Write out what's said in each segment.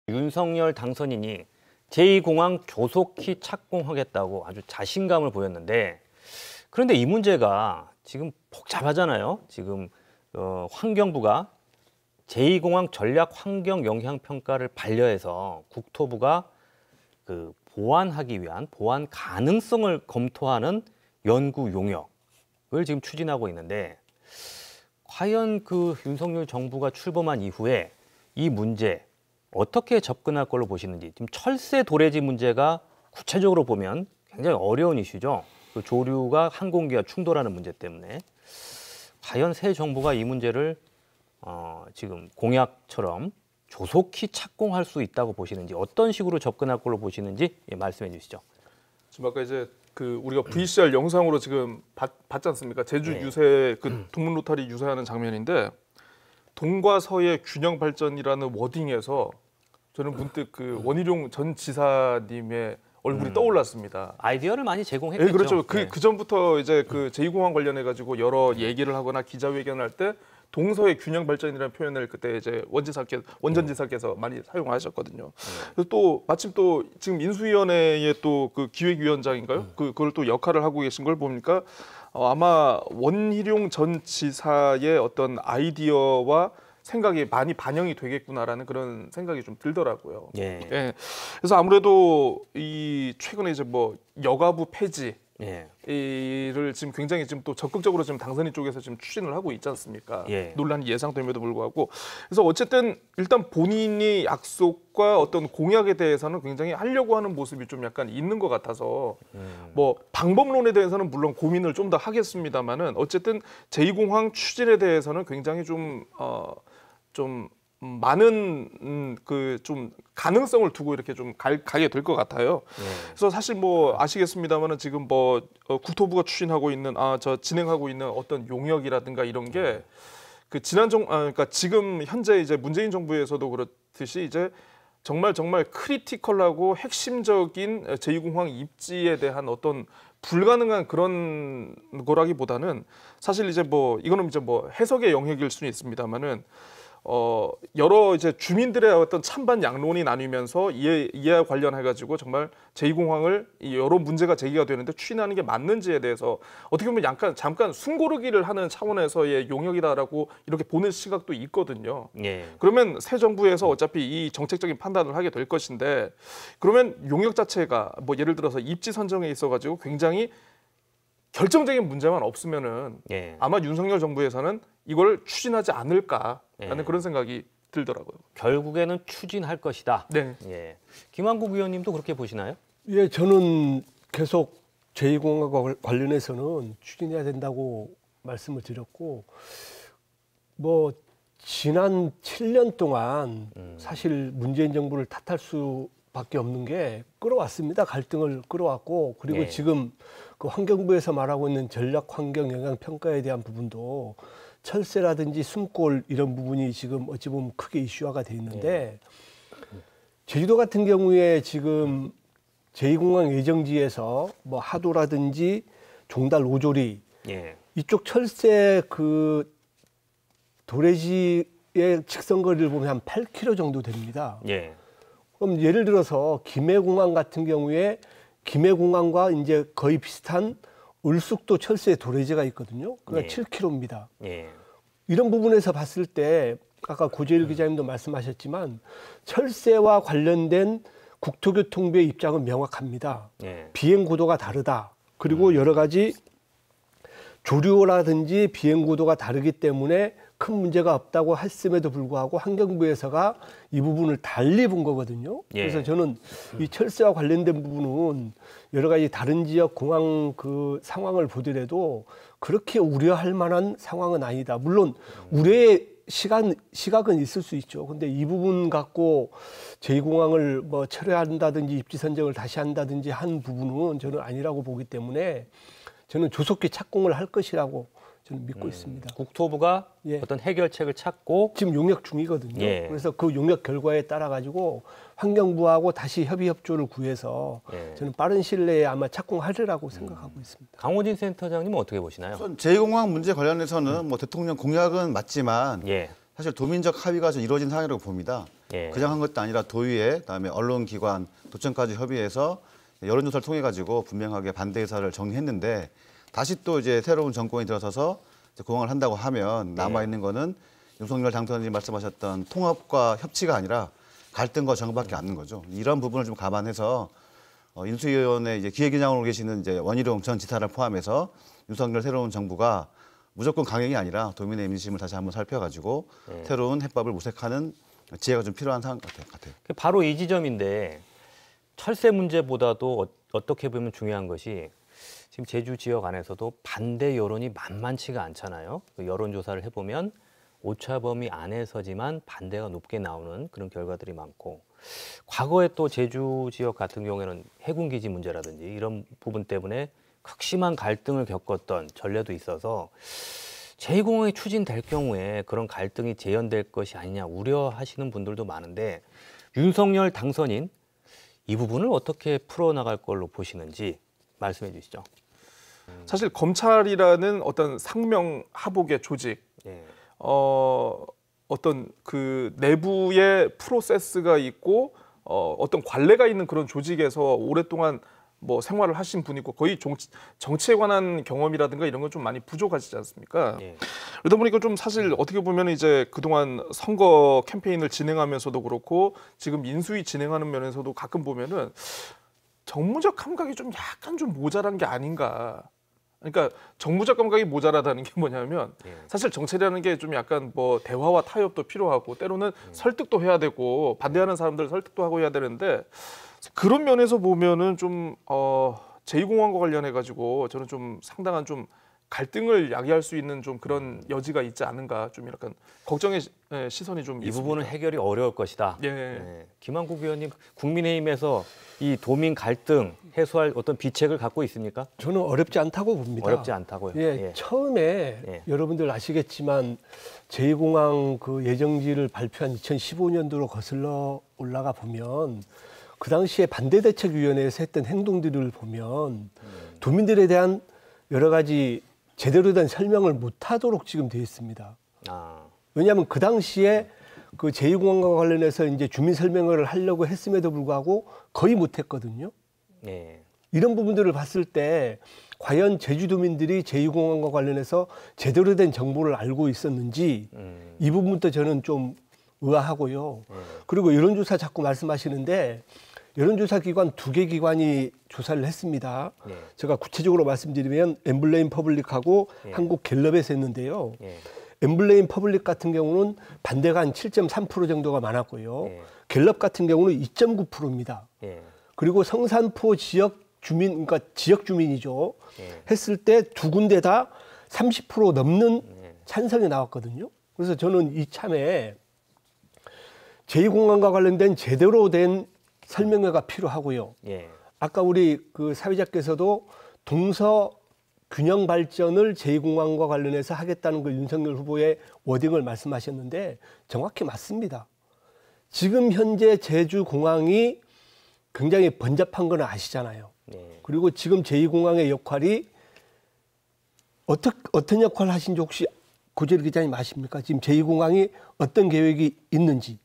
윤석열 당선인이 제2공항 조속히 착공하겠다고 아주 자신감을 보였는데, 그런데 이 문제가 지금 복잡하잖아요. 지금 환경부가 제2공항 전략 환경 영향 평가를 반려해서 국토부가 그 보완하기 위한 보완 가능성을 검토하는 연구 용역을 지금 추진하고 있는데, 과연 그 윤석열 정부가 출범한 이후에 이 문제 어떻게 접근할 걸로 보시는지. 지금 철새 도래지 문제가 구체적으로 보면 굉장히 어려운 이슈죠. 그 조류가 항공기와 충돌하는 문제 때문에 과연 새 정부가 이 문제를 지금 공약처럼 조속히 착공할 수 있다고 보시는지, 어떤 식으로 접근할 걸로 보시는지 말씀해 주시죠. 지금 아까 이제 그 우리가 VCR 영상으로 지금 봤지 않습니까? 제주 네. 유세 그 동문 로타리 유세하는 장면인데, 동과 서의 균형 발전이라는 워딩에서 저는 문득 그 원희룡 전 지사님의 얼굴이 떠올랐습니다. 아이디어를 많이 제공했겠죠. 예, 그렇죠. 네. 그 전부터 이제 그 제2공항 관련해 가지고 여러 얘기를 하거나 기자회견을 할 때 동서의 균형 발전이라는 표현을 그때 이제 원전 지사께서 많이 사용하셨거든요. 그래서 또 마침 또 지금 인수위원회의 또 그 기획위원장인가요? 그걸 또 역할을 하고 계신 걸 보니까 아마 원희룡 전 지사의 어떤 아이디어와 생각이 많이 반영이 되겠구나라는 그런 생각이 좀 들더라고요. 예. 예. 그래서 아무래도 이 최근에 이제 뭐 여가부 폐지 예. 이를 지금 굉장히 지금 또 적극적으로 지금 당선인 쪽에서 지금 추진을 하고 있지 않습니까? 예. 논란이 예상됨에도 불구하고. 그래서 어쨌든 일단 본인이 약속과 어떤 공약에 대해서는 굉장히 하려고 하는 모습이 좀 약간 있는 것 같아서 뭐 방법론에 대해서는 물론 고민을 좀 더 하겠습니다만은 어쨌든 제2공항 추진에 대해서는 굉장히 좀 많은 그 좀 가능성을 두고 이렇게 좀 가게 될 것 같아요. 그래서 사실 뭐 아시겠습니다만은 지금 뭐 국토부가 추진하고 있는 진행하고 있는 어떤 용역이라든가 이런 게 그 그러니까 지금 현재 이제 문재인 정부에서도 그렇듯이 이제 정말 크리티컬하고 핵심적인 제2공항 입지에 대한 어떤 불가능한 그런 거라기보다는 사실 이제 뭐 이거는 이제 뭐 해석의 영역일 수는 있습니다만은 여러 이제 주민들의 어떤 찬반 양론이 나뉘면서 이에 관련해 가지고 정말 제2공항을 여러 문제가 제기가 되는데 추진하는 게 맞는지에 대해서 어떻게 보면 잠깐 숨고르기를 하는 차원에서의 용역이다라고 이렇게 보는 시각도 있거든요. 예. 그러면 새 정부에서 어차피 이 정책적인 판단을 하게 될 것인데, 그러면 용역 자체가 뭐 예를 들어서 입지 선정에 있어 가지고 굉장히 결정적인 문제만 없으면은 예. 아마 윤석열 정부에서는 이걸 추진하지 않을까라는 예. 그런 생각이 들더라고요. 결국에는 추진할 것이다. 네. 예. 김한국 의원님도 그렇게 보시나요? 예, 저는 계속 제2공항과 관련해서는 추진해야 된다고 말씀을 드렸고, 뭐 지난 7년 동안 사실 문재인 정부를 탓할 수밖에 없는 게 끌어왔습니다. 갈등을 끌어왔고, 그리고 네. 지금 그 환경부에서 말하고 있는 전략 환경 영향 평가에 대한 부분도 철새라든지 숨골 이런 부분이 지금 어찌 보면 크게 이슈화가 돼 있는데, 제주도 같은 경우에 지금 제2공항 예정지에서 뭐 하도라든지 종달 오조리 예. 이쪽 철새 그 도래지의 직선거리를 보면 한 8km 정도 됩니다. 예. 그럼 예를 들어서 김해공항 같은 경우에 김해공항과 이제 거의 비슷한 울숙도 철새 도래지가 있거든요. 그러니까 예. 7km입니다. 예. 이런 부분에서 봤을 때 아까 고재일 기자님도 말씀하셨지만 철새와 관련된 국토교통부의 입장은 명확합니다. 예. 비행 구도가 다르다. 그리고 여러 가지 조류라든지 비행 구도가 다르기 때문에 큰 문제가 없다고 했음에도 불구하고 환경부에서가 이 부분을 달리 본 거거든요. 예. 그래서 저는 이 철새와 관련된 부분은 여러 가지 다른 지역 공항 그 상황을 보더라도 그렇게 우려할 만한 상황은 아니다. 물론 우려의 시각은 있을 수 있죠. 근데 이 부분 갖고 제2공항을 뭐 철회한다든지 입지 선정을 다시 한다든지 한 부분은 저는 아니라고 보기 때문에 저는 조속히 착공을 할 것이라고 저는 믿고 있습니다. 국토부가 예. 어떤 해결책을 찾고 지금 용역 중이거든요. 예. 그래서 그 용역 결과에 따라 가지고 환경부하고 다시 협의 협조를 구해서 예. 저는 빠른 시일 내에 아마 착공하리라고 생각하고 있습니다. 강호진 센터장님은 어떻게 보시나요? 우선 제2공항 문제 관련해서는 뭐 대통령 공약은 맞지만 예. 사실 도민적 합의가 좀 이루어진 상황이라고 봅니다. 예. 그냥 한 것도 아니라 도의회, 그다음에 언론기관, 도청까지 협의해서 여론조사를 통해 가지고 분명하게 반대 의사를 정리했는데 다시 또 이제 새로운 정권이 들어서서 이제 공항을 한다고 하면 남아 있는 거는 윤석열 당선인이 말씀하셨던 통합과 협치가 아니라 갈등과 정밖에 없는 거죠. 이런 부분을 좀 감안해서 인수위원회 이제 기획위원장으로 계시는 이제 원희룡 전 지사를 포함해서 윤석열 새로운 정부가 무조건 강행이 아니라 도민의 민심을 다시 한번 살펴가지고 새로운 해법을 모색하는 지혜가 좀 필요한 상황 같아요. 바로 이 지점인데 철새 문제보다도 어떻게 보면 중요한 것이 지금 제주 지역 안에서도 반대 여론이 만만치가 않잖아요. 그 여론조사를 해보면 오차범위 안에서지만 반대가 높게 나오는 그런 결과들이 많고 과거에 또 제주 지역 같은 경우에는 해군기지 문제라든지 이런 부분 때문에 극심한 갈등을 겪었던 전례도 있어서 제2공항이 추진될 경우에 그런 갈등이 재현될 것이 아니냐 우려하시는 분들도 많은데 윤석열 당선인 이 부분을 어떻게 풀어나갈 걸로 보시는지 말씀해 주시죠. 사실 검찰이라는 어떤 상명하복의 조직, 예. 어떤 그 내부의 프로세스가 있고 어떤 관례가 있는 그런 조직에서 오랫동안 뭐 생활을 하신 분이고 거의 정치에 관한 경험이라든가 이런 건 좀 많이 부족하시지 않습니까? 예. 그러다 보니까 좀 사실 어떻게 보면 이제 그동안 선거 캠페인을 진행하면서도 그렇고 지금 인수위 진행하는 면에서도 가끔 보면은 정무적 감각이 좀 약간 좀 모자란 게 아닌가. 그러니까 정무적 감각이 모자라다는 게 뭐냐면 사실 정치라는 게 좀 약간 뭐 대화와 타협도 필요하고 때로는 설득도 해야 되고 반대하는 사람들 설득도 하고 해야 되는데 그런 면에서 보면은 좀 제2공항과 관련해 가지고 저는 좀 상당한 좀 갈등을 야기할 수 있는 좀 그런 여지가 있지 않은가 좀 약간 걱정의 시선이 좀 이 있습니다. 부분은 해결이 어려울 것이다. 예. 예. 김한국 의원님 국민의힘에서 이 도민 갈등 해소할 어떤 비책을 갖고 있습니까? 저는 어렵지 않다고 봅니다. 어렵지 않다고요. 예, 처음에 예. 여러분들 아시겠지만 제2공항 그 예정지를 발표한 2015년도로 거슬러 올라가 보면 그 당시에 반대대책위원회에서 했던 행동들을 보면 도민들에 대한 여러 가지 제대로 된 설명을 못하도록 지금 되어 있습니다. 아, 왜냐하면 그 당시에 그 제2공항과 관련해서 이제 주민 설명을 하려고 했음에도 불구하고 거의 못했거든요. 예. 이런 부분들을 봤을 때 과연 제주도민들이 제2공항과 관련해서 제대로 된 정보를 알고 있었는지 이 부분부터 저는 좀 의아하고요. 그리고 여론조사 자꾸 말씀하시는데 여론조사 기관 2개 기관이 조사를 했습니다. 예. 제가 구체적으로 말씀드리면 엠블레임 퍼블릭하고 예. 한국 갤럽에서 했는데요. 예. 엠블레임 퍼블릭 같은 경우는 반대가 한 7.3% 정도가 많았고요. 예. 갤럽 같은 경우는 2.9%입니다. 예. 그리고 성산포 지역 주민, 그러니까 지역 주민이죠. 예. 했을 때 두 군데 다 30% 넘는 찬성이 나왔거든요. 그래서 저는 이참에 제2공항과 관련된 제대로 된 설명회가 필요하고요. 예. 아까 우리 그 사회자께서도 동서 균형 발전을 제2공항과 관련해서 하겠다는 그 윤석열 후보의 워딩을 말씀하셨는데 정확히 맞습니다. 지금 현재 제주공항이 굉장히 번잡한 건 아시잖아요. 예. 그리고 지금 제2공항의 역할이 어떤 역할을 하신지 혹시 고재일 기자님 아십니까? 지금 제2공항이 어떤 계획이 있는지.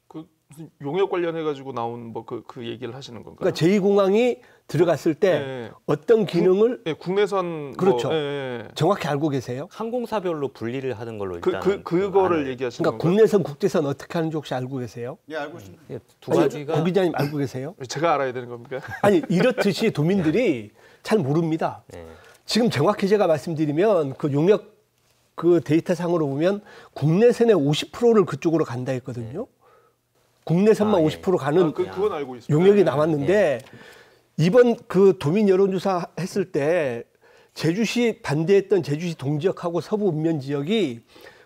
그 무슨 용역 관련해 가지고 나온 뭐 그 얘기를 하시는 건가요? 그러니까 제2공항이 들어갔을 때 예. 어떤 기능을 국내선 그렇죠. 예. 정확히 알고 계세요? 항공사별로 분리를 하는 걸로 일단 그거를 얘기하시는 그러니까 건가요? 국내선, 국제선 어떻게 하는지 혹시 알고 계세요? 예, 알고 있습니다. 예, 두 아니, 가지가 고 기자님 알고 계세요? 제가 알아야 되는 겁니까? 아니 이렇듯이 도민들이 잘 모릅니다. 예. 지금 정확히 제가 말씀드리면 그 용역 그 데이터상으로 보면 국내선의 50%를 그쪽으로 간다 했거든요. 국내선만 아, 예. 50% 가는 그건 알고 있습니다. 용역이 예. 나왔는데 이번 그 도민 여론조사 했을 때 제주시 반대했던 제주시 동지역하고 서부 읍면 지역이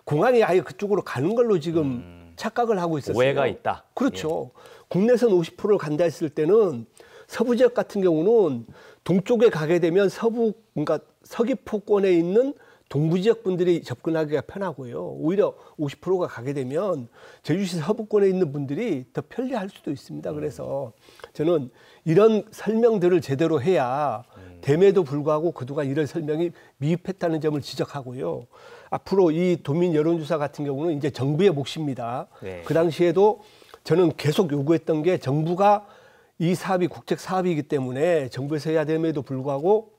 공항이 아예 그쪽으로 가는 걸로 지금 착각을 하고 있었어요. 오해가 있다. 그렇죠. 국내선 50%를 간다 했을 때는 서부 지역 같은 경우는 동쪽에 가게 되면 서부, 그러니까 서귀포권에 있는 동부 지역 분들이 접근하기가 편하고요. 오히려 50%가 가게 되면 제주시 서부권에 있는 분들이 더 편리할 수도 있습니다. 그래서 저는 이런 설명들을 제대로 해야 됨에도 불구하고 그동안 이런 설명이 미흡했다는 점을 지적하고요. 앞으로 이 도민 여론조사 같은 경우는 이제 정부의 몫입니다. 네. 그 당시에도 저는 계속 요구했던 게 정부가 이 사업이 국책 사업이기 때문에 정부에서 해야 됨에도 불구하고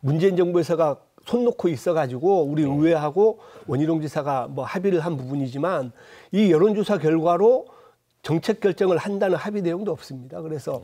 문재인 정부에서가 손 놓고 있어가지고 우리 의회하고 원희룡 지사가 뭐 합의를 한 부분이지만 이 여론조사 결과로 정책 결정을 한다는 합의 내용도 없습니다. 그래서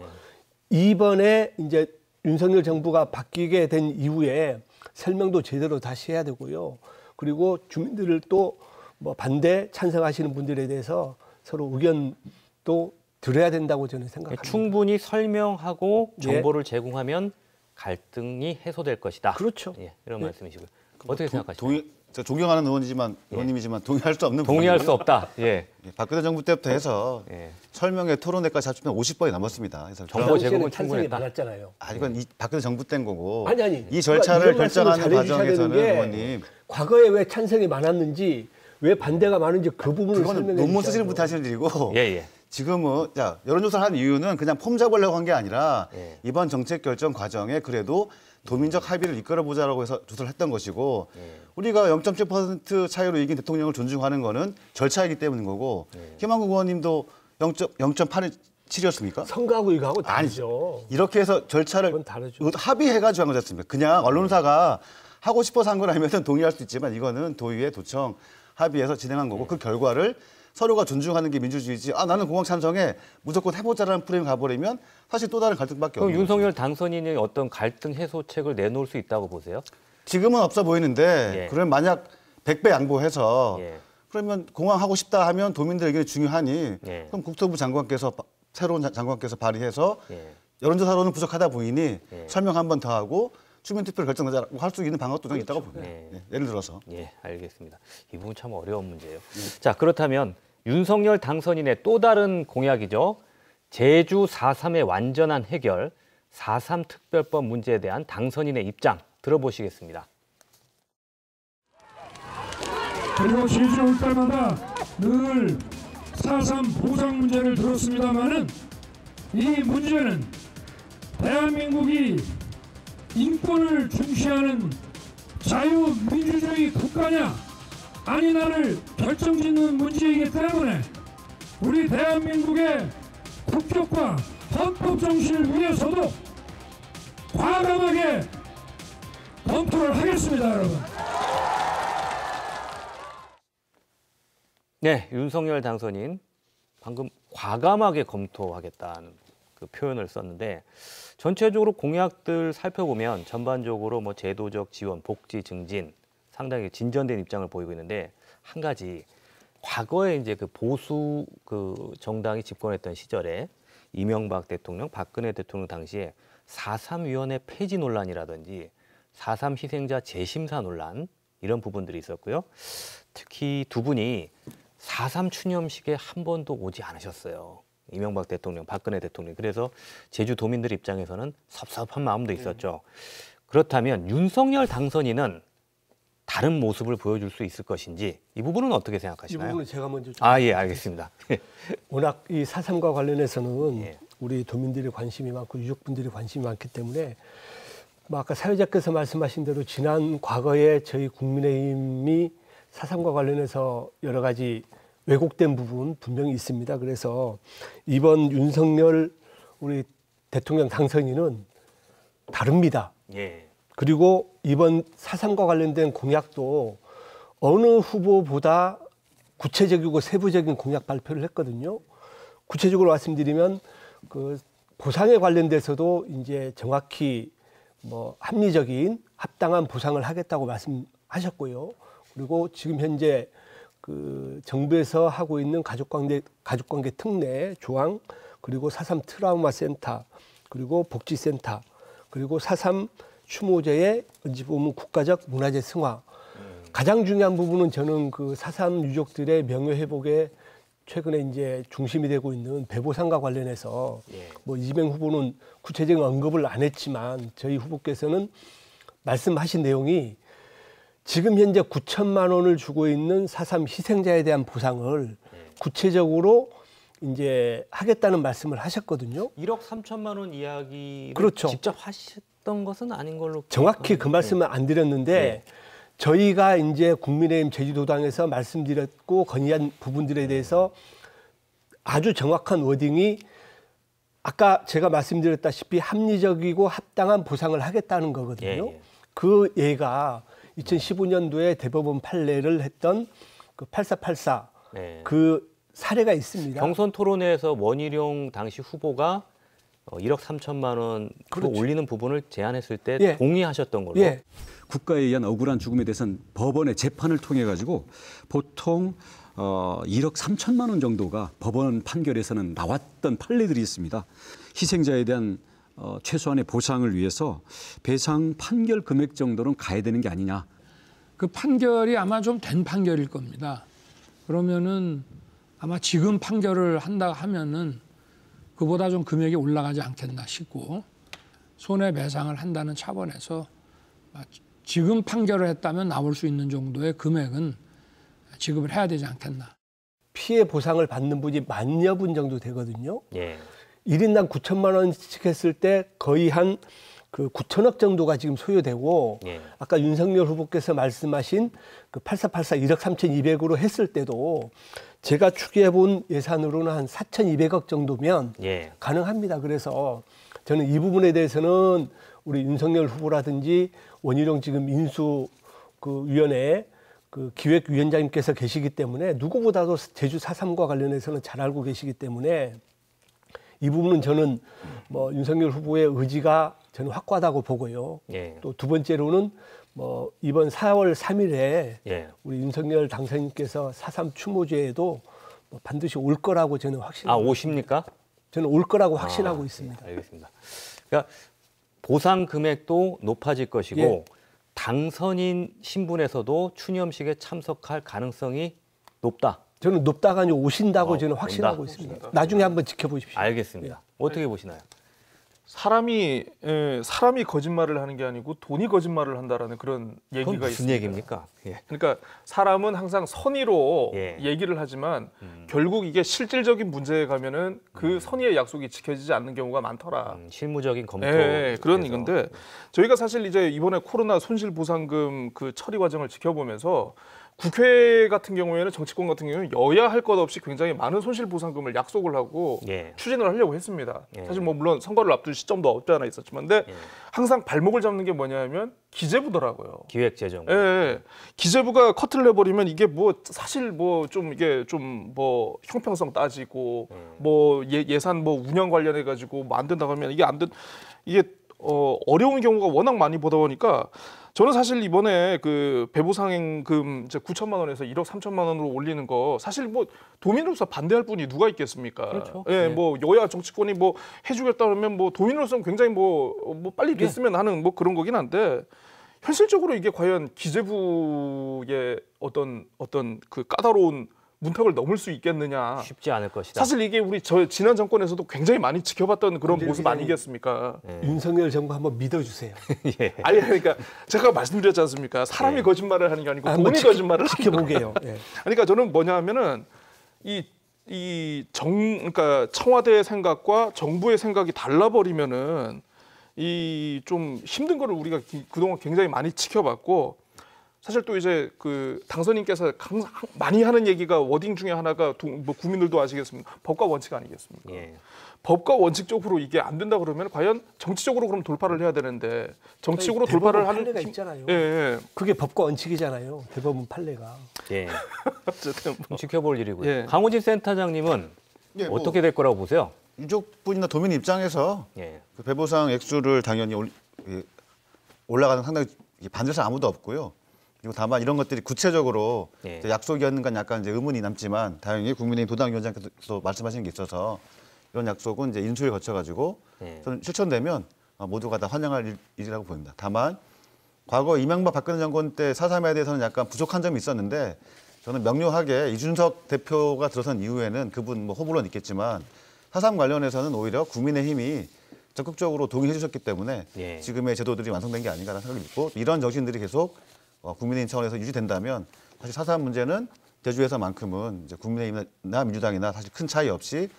이번에 이제 윤석열 정부가 바뀌게 된 이후에 설명도 제대로 다시 해야 되고요. 그리고 주민들을 또 뭐 반대 찬성하시는 분들에 대해서 서로 의견도 들어야 된다고 저는 생각합니다. 충분히 설명하고 예. 정보를 제공하면 갈등이 해소될 것이다. 그렇죠. 예, 이런 말씀이시고요. 어떻게 생각하십니까? 제가 존경하는 의원님이지만 동의할 수 없는 동의할 수 부분이고요. 없다. 예. 박근혜 정부 때부터 해서 예. 설명회 토론회까지 합치면 50번이 넘었습니다. 그래서 정보 제공은 당시에는 찬성이 충분했다. 많았잖아요. 이건 박근혜 정부 때인 거고 아니. 이 절차를 이런 말씀을 결정하는 잘해주셔야 과정에서는 되는 게 의원님 과거에 왜 찬성이 많았는지 왜 반대가 많은지 그 부분을 그거는 설명해 논문 주셔야죠. 쓰시는 분한테 하시는 일이고 예, 예. 지금은 여론조사를 한 이유는 그냥 폼 잡으려고 한 게 아니라 예. 이번 정책 결정 과정에 그래도 도민적 합의를 이끌어보자라고 해서 조사를 했던 것이고 우리가 0.7% 차이로 이긴 대통령을 존중하는 거는 절차이기 때문인 거고 김한국 의원님도 0.87이었습니까? 선거하고 이거하고 다르죠. 이렇게 해서 절차를 그건 다르죠. 합의해가지고 한 거였습니다. 그냥 언론사가 하고 싶어서 한 거라면 동의할 수 있지만 이거는 도의회 도청 합의해서 진행한 거고 그 결과를 서로가 존중하는 게 민주주의지. 나는 공항 찬성에 무조건 해보자라는 프레임 가버리면 사실 또 다른 갈등밖에 그럼 없는 윤석열 당선인이 어떤 갈등 해소책을 내놓을 수 있다고 보세요? 지금은 없어 보이는데 예. 그러면 만약 100배 양보해서 예. 그러면 공항 하고 싶다 하면 도민들 의견이 중요하니 예. 그럼 국토부 장관께서 새로운 장관께서 발의해서 예. 여론조사로는 부족하다 보이니 예. 설명 한 번 더 하고 주민투표를 결정하자고 할 수 있는 방법도 좀 있다고 봅니다. 예. 예를 들어서. 예, 알겠습니다. 이 부분 참 어려운 문제예요. 자, 그렇다면 윤석열 당선인의 또 다른 공약이죠. 제주 4.3의 완전한 해결, 4.3 특별법 문제에 대한 당선인의 입장 들어보시겠습니다. 그리고 제주에 올 때마다 늘 4.3 보상 문제를 들었습니다마는 이 문제는 대한민국이 인권을 중시하는 자유민주주의 국가냐 아니냐를 결정짓는 문제이기 때문에 우리 대한민국의 국격과 헌법 정신을 위해서도 과감하게 검토를 하겠습니다, 여러분. 네, 윤석열 당선인 방금 과감하게 검토하겠다는 그 표현을 썼는데 전체적으로 공약들 살펴보면 전반적으로 뭐 제도적 지원, 복지 증진 상당히 진전된 입장을 보이고 있는데 한 가지 과거에 이제 그 보수 그 정당이 집권했던 시절에 이명박 대통령, 박근혜 대통령 당시에 4.3 위원회 폐지 논란이라든지 4.3 희생자 재심사 논란 이런 부분들이 있었고요. 특히 두 분이 4.3 추념식에 한 번도 오지 않으셨어요. 이명박 대통령, 박근혜 대통령. 그래서 제주도민들 입장에서는 섭섭한 마음도 있었죠. 그렇다면 윤석열 당선인은 다른 모습을 보여줄 수 있을 것인지 이 부분은 어떻게 이 생각하시나요? 부분은 제가 먼저 좀 아, 예, 알겠습니다. 워낙 이 4.3과 관련해서는 예. 우리 도민들이 관심이 많고 유족분들이 관심이 많기 때문에 뭐 아까 사회자께서 말씀하신 대로 지난 과거에 저희 국민의힘이 4.3과 관련해서 여러 가지 왜곡된 부분 분명히 있습니다. 그래서 이번 윤석열 우리 대통령 당선인은 다릅니다. 예. 그리고 이번 4.3과 관련된 공약도 어느 후보보다 구체적이고 세부적인 공약 발표를 했거든요. 구체적으로 말씀드리면 그 보상에 관련돼서도 이제 정확히 뭐 합리적인 합당한 보상을 하겠다고 말씀하셨고요. 그리고 지금 현재 그 정부에서 하고 있는 가족관계 특례 조항, 그리고 4.3 트라우마 센터, 그리고 복지센터, 그리고 4.3 추모제의 어찌 보면 국가적 문화재 승화. 가장 중요한 부분은 저는 그 4.3 유족들의 명예 회복에 최근에 이제 중심이 되고 있는 배보상과 관련해서 뭐 이재명 후보는 구체적인 언급을 안 했지만 저희 후보께서는 말씀하신 내용이 지금 현재 9천만 원을 주고 있는 4.3 희생자에 대한 보상을 구체적으로 이제 하겠다는 말씀을 하셨거든요. 1억 3천만 원 이야기를 그렇죠. 직접 하셨던 것은 아닌 걸로 정확히 그 말씀은 안 드렸는데 저희가 이제 국민의힘 제주도당에서 말씀드렸고 건의한 부분들에 대해서 아주 정확한 워딩이 아까 제가 말씀드렸다시피 합리적이고 합당한 보상을 하겠다는 거거든요. 예, 예. 그 예가 2015년도에 대법원 판례를 했던 그 8484 네. 그 사례가 있습니다. 경선 토론회에서 원희룡 당시 후보가 1억 3천만 원 그렇죠. 올리는 부분을 제안했을 때 예. 동의하셨던 걸로. 예. 국가에 의한 억울한 죽음에 대해서는 법원의 재판을 통해 가지고 보통 1억 3천만 원 정도가 법원 판결에서는 나왔던 판례들이 있습니다. 희생자에 대한 최소한의 보상을 위해서 배상 판결 금액 정도는 가야 되는 게 아니냐. 그 판결이 아마 좀 된 판결일 겁니다. 그러면은 아마 지금 판결을 한다 하면은 그보다 좀 금액이 올라가지 않겠나 싶고 손해배상을 한다는 차원에서 지금 판결을 했다면 나올 수 있는 정도의 금액은 지급을 해야 되지 않겠나. 피해 보상을 받는 분이 만여 분 정도 되거든요. 예. 1인당 9천만 원씩 했을 때 거의 한 그 9천억 정도가 지금 소요되고 예. 아까 윤석열 후보께서 말씀하신 그 8484 1억 3,200으로 했을 때도 제가 추계해 본 예산으로는 한 4,200억 정도면 예. 가능합니다. 그래서 저는 이 부분에 대해서는 우리 윤석열 후보라든지 원희룡 지금 인수 그 위원회 그 기획위원장님께서 계시기 때문에 누구보다도 제주 4.3과 관련해서는 잘 알고 계시기 때문에 이 부분은 저는 뭐 윤석열 후보의 의지가 저는 확고하다고 보고요. 예. 또 두 번째로는 뭐 이번 4월 3일에 예. 우리 윤석열 당선인께서 4.3 추모제에도 뭐 반드시 올 거라고 저는 확신합니다. 오십니까? 저는 올 거라고 확신하고 있습니다. 알겠습니다. 그러니까 보상 금액도 높아질 것이고 예. 당선인 신분에서도 추념식에 참석할 가능성이 높다. 저는 높다가 아니고 오신다고 저는 온다? 확신하고 있습니다. 나중에 한번 지켜보십시오. 알겠습니다. 어떻게 보시나요? 사람이 거짓말을 하는 게 아니고 돈이 거짓말을 한다라는 그런 그건 얘기가 무슨 있습니다. 얘기입니까? 예. 그러니까 사람은 항상 선의로 예. 얘기를 하지만 결국 이게 실질적인 문제에 가면은 그 선의의 약속이 지켜지지 않는 경우가 많더라. 실무적인 검토. 그런 건데 저희가 사실 이제 이번에 코로나 손실보상금 그 처리 과정을 지켜보면서 국회 같은 경우에는 정치권 같은 경우에는 여야 할 것 없이 굉장히 많은 손실보상금을 약속을 하고 예. 추진을 하려고 했습니다. 예. 사실 뭐 물론 선거를 앞둔 시점도 없지 않아 있었지만 근데 예. 항상 발목을 잡는 게 뭐냐면 기재부더라고요. 기획재정. 예, 기재부가 커트를 내버리면 이게 뭐 사실 뭐 좀 이게 좀 뭐 형평성 따지고 뭐 예산 뭐 운영 관련해 가지고 뭐 안 된다고 하면 이게 안 된 이게 어려운 경우가 워낙 많이 보다 보니까 저는 사실 이번에 그 배보상행금 이제 9천만 원에서 1억 3천만 원으로 올리는 거 사실 뭐 도민으로서 반대할 분이 누가 있겠습니까? 그렇죠. 예, 네. 뭐 여야 정치권이 뭐 해주겠다 그러면 뭐 도민으로서는 굉장히 뭐 빨리 됐으면 하는 뭐 그런 거긴 한데 현실적으로 이게 과연 기재부의 어떤 그 까다로운 문턱을 넘을 수 있겠느냐? 쉽지 않을 것이다. 사실 이게 우리 지난 정권에서도 굉장히 많이 지켜봤던 그런 근데 모습 그냥 아니겠습니까? 윤석열 정부 한번 믿어주세요. 예. 아니 그러니까 제가 말씀드렸지 않습니까? 사람이 거짓말을 하는 게 아니고 한번 돈이 거짓말을 하는 지켜보게요. 예. 그러니까 저는 뭐냐면은 그러니까 청와대의 생각과 정부의 생각이 달라버리면은 이 좀 힘든 거를 우리가 그동안 굉장히 많이 지켜봤고 사실 또 이제 그 당선인께서 많이 하는 얘기가 워딩 중에 하나가 뭐 국민들도 아시겠습니다. 법과 원칙 아니겠습니까? 예. 법과 원칙적으로 이게 안 된다 그러면 과연 정치적으로 그럼 돌파를 해야 되는데 정치적으로 돌파를 하는 판례가 있잖아요. 예. 그게 법과 원칙이잖아요. 대법원 판례가. 예. 어쨌든 뭐. 지켜볼 일이고요. 예. 강호진 센터장님은 예, 뭐 어떻게 될 거라고 보세요? 유족분이나 도민 입장에서 예. 그 배보상 액수를 당연히 올라가는 상당히 반대해서 아무도 없고요. 그리고 다만 이런 것들이 구체적으로 예. 이제 약속이었는가 약간 이제 의문이 남지만 다행히 국민의힘 도당위원장께서 말씀하시는 게 있어서 이런 약속은 이제 인수를 거쳐가지고 예. 저는 실천되면 모두가 다 환영할 일이라고 보입니다. 다만 과거 이명박 박근혜 정권 때 4.3에 대해서는 약간 부족한 점이 있었는데 저는 명료하게 이준석 대표가 들어선 이후에는 그분 뭐 호불호는 있겠지만 4.3 관련해서는 오히려 국민의힘이 적극적으로 동의해 주셨기 때문에 예. 지금의 제도들이 완성된 게 아닌가라는 생각이 있고 이런 정신들이 계속 국민의힘 차원에서 유지된다면 사실 4.3 문제는 대주에서만큼은 이제 국민의힘이나 민주당이나 사실 큰 차이 없이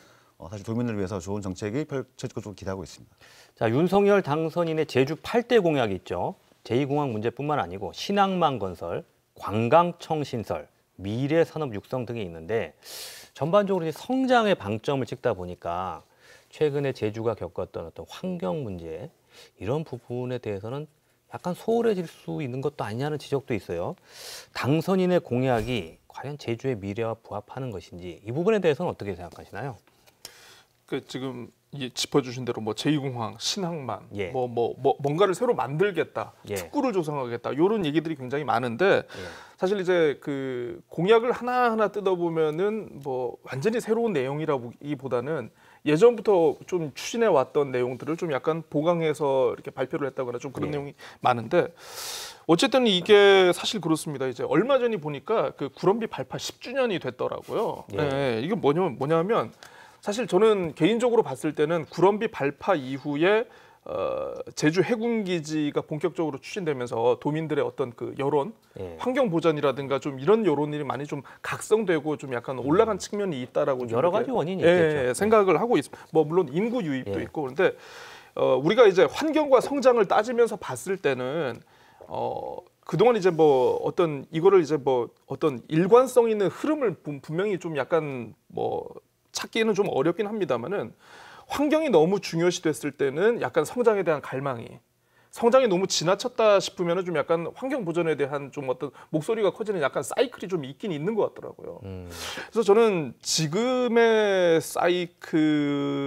사실 도민을 위해서 좋은 정책이 펼쳐질 것으로 기대하고 있습니다. 자, 윤석열 당선인의 제주 8대 공약이 있죠. 제2공항 문제뿐만 아니고 신항만 건설, 관광청 신설, 미래산업 육성 등이 있는데 전반적으로 이제 성장에 방점을 찍다 보니까 최근에 제주가 겪었던 어떤 환경 문제 이런 부분에 대해서는 약간 소홀해질 수 있는 것도 아니냐는 지적도 있어요. 당선인의 공약이 과연 제주의 미래와 부합하는 것인지 이 부분에 대해서는 어떻게 생각하시나요? 그 지금 이 짚어주신 대로 뭐 제2공항, 신항만, 예. 뭔가를 새로 만들겠다, 예. 축구를 조성하겠다 이런 얘기들이 굉장히 많은데 사실 이제 그 공약을 하나하나 뜯어보면은 뭐 완전히 새로운 내용이라기보다는 예전부터 좀 추진해 왔던 내용들을 좀 약간 보강해서 이렇게 발표를 했다거나 좀 그런 예. 내용이 많은데 어쨌든 이게 사실 그렇습니다. 이제 얼마 전에 보니까 그 구럼비 발파 10주년이 됐더라고요. 예. 예, 이게 뭐냐면 사실 저는 개인적으로 봤을 때는 구럼비 발파 이후에 제주 해군기지가 본격적으로 추진되면서 도민들의 어떤 그 여론, 예. 환경 보전이라든가 좀 이런 여론들이 많이 좀 각성되고 좀 약간 올라간 측면이 있다라고 좀 여러 이렇게, 가지 원인이 예, 있겠죠. 생각을 하고 있습니다. 뭐 물론 인구 유입도 예. 있고 그런데 우리가 이제 환경과 성장을 따지면서 봤을 때는 그동안 이제 뭐 어떤 이거를 이제 뭐 어떤 일관성 있는 흐름을 분명히 좀 약간 뭐 찾기는 좀 어렵긴 합니다만은 환경이 너무 중요시 됐을 때는 약간 성장에 대한 갈망이 성장이 너무 지나쳤다 싶으면은 좀 약간 환경 보전에 대한 좀 어떤 목소리가 커지는 약간 사이클이 좀 있긴 있는 것 같더라고요. 그래서 저는 지금의 사이클에서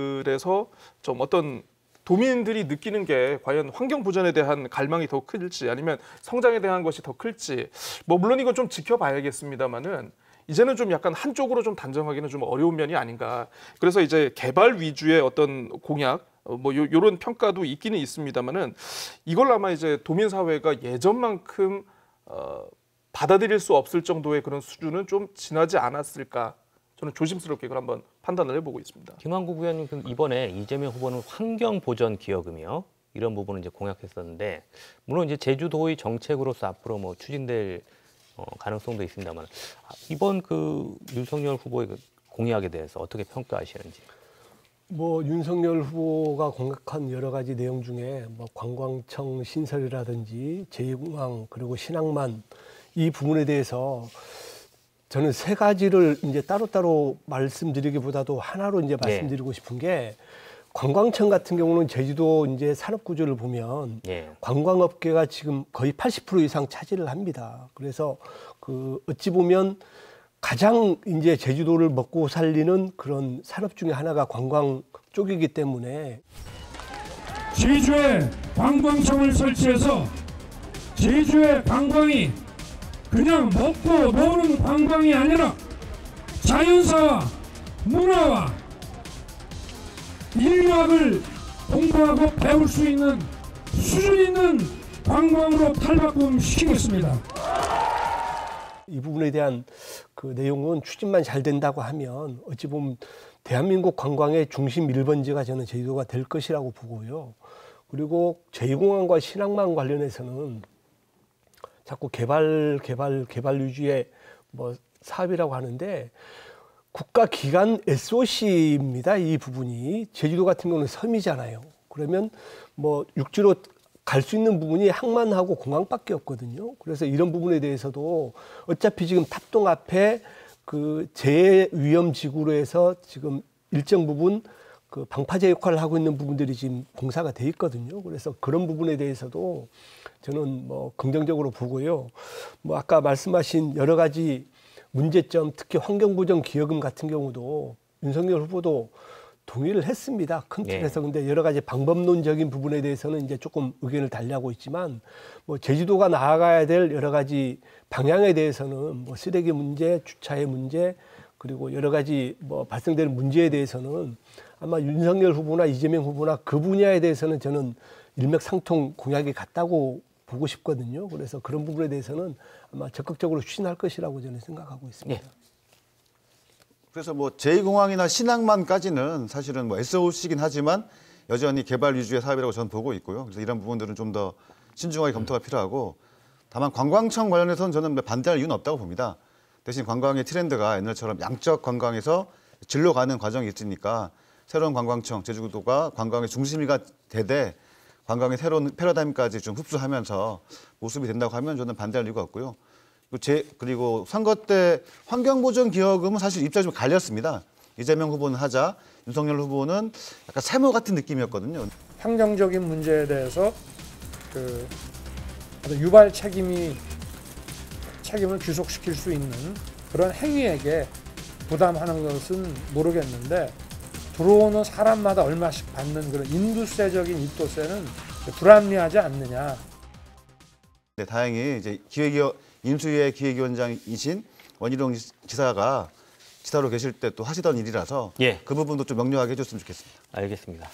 좀 어떤 도민들이 느끼는 게 과연 환경 보전에 대한 갈망이 더 클지 아니면 성장에 대한 것이 더 클지 뭐 물론 이건 좀 지켜봐야겠습니다만은 이제는 좀 약간 한쪽으로 좀 단정하기는 좀 어려운 면이 아닌가. 그래서 이제 개발 위주의 어떤 공약 뭐 요런 평가도 있기는 있습니다만은 이걸 아마 이제 도민 사회가 예전만큼 받아들일 수 없을 정도의 그런 수준은 좀 지나지 않았을까. 저는 조심스럽게 그걸 한번 판단을 해보고 있습니다. 김한국 의원님 이번에 이재명 후보는 환경 보전 기여금이요 이런 부분을 이제 공약했었는데 물론 이제 제주도의 정책으로서 앞으로 뭐 추진될 가능성도 있습니다만 이번 그 윤석열 후보의 그 공약에 대해서 어떻게 평가하시는지? 뭐 윤석열 후보가 공약한 여러 가지 내용 중에 뭐 관광청 신설이라든지 제2공항 그리고 신항만 이 부분에 대해서 저는 세 가지를 이제 따로따로 말씀드리기보다도 하나로 이제 말씀드리고 싶은 게 관광청 같은 경우는 제주도 이제 산업 구조를 보면 예. 관광업계가 지금 거의 80% 이상 차지를 합니다. 그래서 그 어찌 보면 가장 이제 제주도를 먹고 살리는 그런 산업 중에 하나가 관광 쪽이기 때문에 제주에 관광청을 설치해서 제주의 관광이 그냥 먹고 노는 관광이 아니라 자연사와 문화와 인류학을 공부하고 배울 수 있는 수준 있는 관광으로 탈바꿈시키겠습니다. 이 부분에 대한 그 내용은 추진만 잘 된다고 하면 어찌 보면 대한민국 관광의 중심 1번지가 저는 제주도가 될 것이라고 보고요. 그리고 제2공항과 신항만 관련해서는 자꾸 개발 위주의 뭐 사업이라고 하는데 국가기관 SOC입니다. 이 부분이 제주도 같은 경우는 섬이잖아요. 그러면 뭐 육지로 갈 수 있는 부분이 항만하고 공항밖에 없거든요. 그래서 이런 부분에 대해서도 어차피 지금 탑동 앞에 그 재위험 지구로 해서 지금 일정 부분 그 방파제 역할을 하고 있는 부분들이 지금 공사가 돼 있거든요. 그래서 그런 부분에 대해서도 저는 뭐 긍정적으로 보고요. 뭐 아까 말씀하신 여러 가지 문제점, 특히 환경보전 기여금 같은 경우도 윤석열 후보도 동의를 했습니다. 큰 틀에서. 근데 여러 가지 방법론적인 부분에 대해서는 이제 조금 의견을 달리하고 있지만 뭐 제주도가 나아가야 될 여러 가지 방향에 대해서는 뭐 쓰레기 문제, 주차의 문제, 그리고 여러 가지 뭐 발생되는 문제에 대해서는 아마 윤석열 후보나 이재명 후보나 그 분야에 대해서는 저는 일맥상통 공약이 같다고 보고 싶거든요. 그래서 그런 부분에 대해서는 아마 적극적으로 추진할 것이라고 저는 생각하고 있습니다. 예. 그래서 뭐 제2공항이나 신항만까지는 사실은 뭐 SOC이긴 하지만 여전히 개발 위주의 사업이라고 저는 보고 있고요. 그래서 이런 부분들은 좀 더 신중하게 검토가 필요하고 다만 관광청 관련해서는 저는 반대할 이유는 없다고 봅니다. 대신 관광의 트렌드가 옛날처럼 양적 관광에서 질로 가는 과정이 있으니까 새로운 관광청, 제주도가 관광의 중심이가 되되 관광의 새로운 패러다임까지 좀 흡수하면서 모습이 된다고 하면 저는 반대할 이유가 없고요. 그리고 선거 때 환경보전기여금은 사실 입장이 좀 갈렸습니다. 이재명 후보는 하자, 윤석열 후보는 약간 세모 같은 느낌이었거든요. 환경적인 문제에 대해서 그 어떤 유발 책임을 귀속시킬 수 있는 그런 행위에게 부담하는 것은 모르겠는데 들어오는 사람마다 얼마씩 받는 그런 인두세적인 입도세는 불합리하지 않느냐. 네, 다행히 이제 인수위의 기획위원장이신 원희룡 지사가 지사로 계실 때 또 하시던 일이라서 예. 그 부분도 좀 명료하게 해줬으면 좋겠습니다. 알겠습니다.